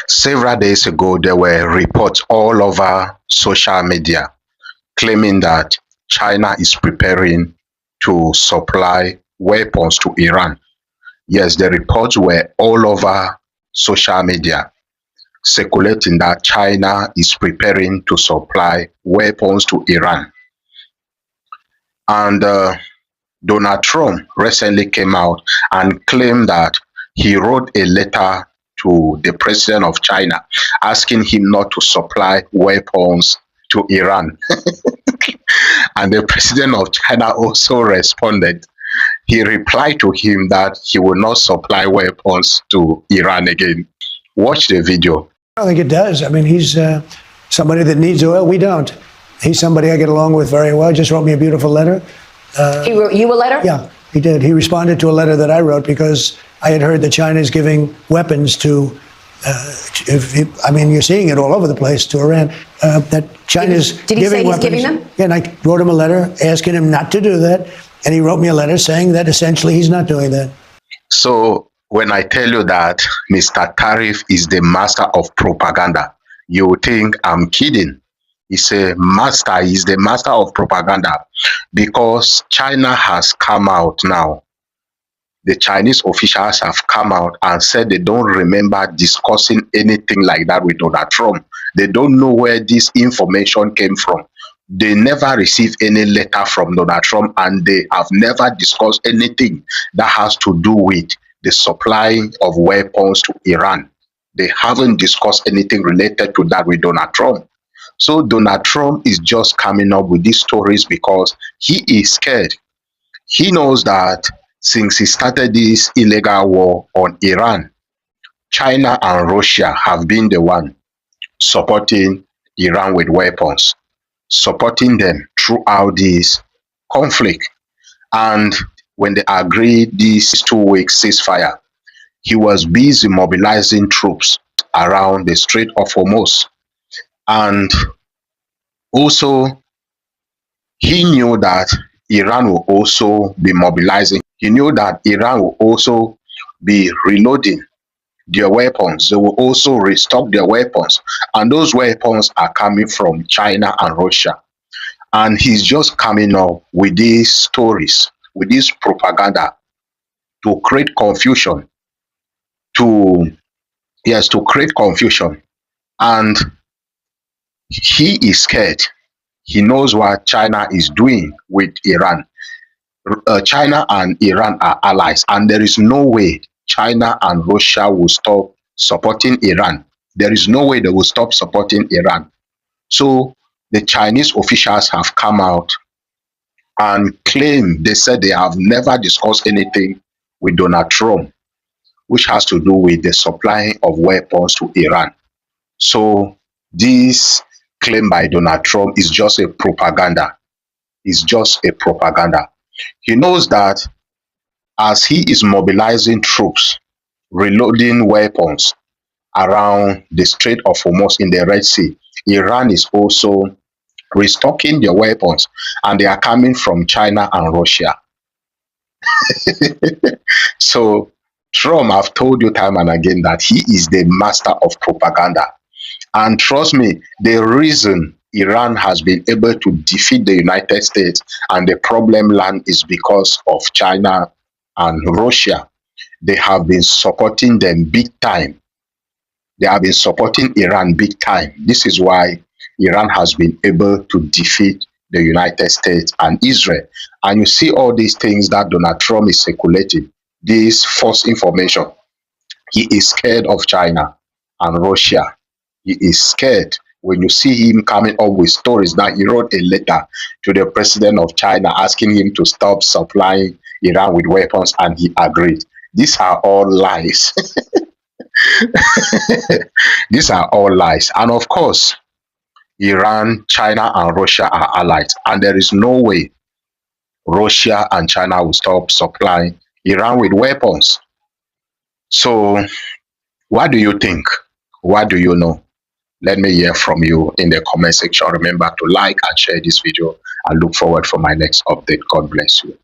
Several days ago, there were reports all over social media claiming that China is preparing to supply weapons to Iran. Yes, the reports were all over social media circulating that China is preparing to supply weapons to Iran. And Donald Trump recently came out and claimed that he wrote a letter to the president of China asking him not to supply weapons to Iran. And the president of China also responded. He replied to him that he will not supply weapons to Iran again. Watch the video. I don't think it does. I mean, he's somebody that needs oil. We don't. He's somebody I get along with very well. Just wrote me a beautiful letter. He wrote you a letter? Yeah, he did. He responded to a letter that I wrote because I had heard that China is giving weapons to, I mean, you're seeing it all over the place, to Iran. That China's Did he say giving he's weapons. giving them? Yeah, and I wrote him a letter asking him not to do that. And he wrote me a letter saying that essentially he's not doing that. So when I tell you that Mr. Tariff is the master of propaganda, you think I'm kidding. He's a master, he's the master of propaganda, because China has come out now. The Chinese officials have come out and said they don't remember discussing anything like that with Donald Trump. They don't know where this information came from. They never received any letter from Donald Trump, and they have never discussed anything that has to do with the supply of weapons to Iran. They haven't discussed anything related to that with Donald Trump. So Donald Trump is just coming up with these stories because he is scared. He knows that since he started this illegal war on Iran, China and Russia have been the one supporting Iran with weapons, supporting them throughout this conflict. And when they agreed this 2-week ceasefire, he was busy mobilizing troops around the Strait of Hormuz. And also, he knew that Iran will also be mobilizing. He knew that Iran will also be reloading their weapons. They will also restock their weapons. And those weapons are coming from China and Russia. And he's just coming up with these stories, with this propaganda to create confusion, to create confusion. And he is scared. He knows what China is doing with Iran. China and Iran are allies, and there is no way China and Russia will stop supporting Iran. There is no way they will stop supporting Iran. So the Chinese officials have come out and claimed, they said they have never discussed anything with Donald Trump, which has to do with the supplying of weapons to Iran. So this claim by Donald Trump is just a propaganda. It's just a propaganda. He knows that as he is mobilizing troops, reloading weapons around the Strait of Hormuz in the Red Sea, Iran is also restocking their weapons, and they are coming from China and Russia. So Trump, I've told you time and again that he is the master of propaganda. And trust me, the reason Iran has been able to defeat the United States and the problem land is because of China and Russia. They have been supporting them big time. They have been supporting Iran big time. This is why Iran has been able to defeat the United States and Israel. And you see all these things that Donald Trump is circulating, this false information. He is scared of China and Russia. He is scared. When you see him coming up with stories, that he wrote a letter to the president of China asking him to stop supplying Iran with weapons, and he agreed. These are all lies. These are all lies. And of course, Iran, China, and Russia are allies, and there is no way Russia and China will stop supplying Iran with weapons. So what do you think? What do you know? Let me hear from you in the comment section. Remember to like and share this video, and look forward for my next update. God bless you.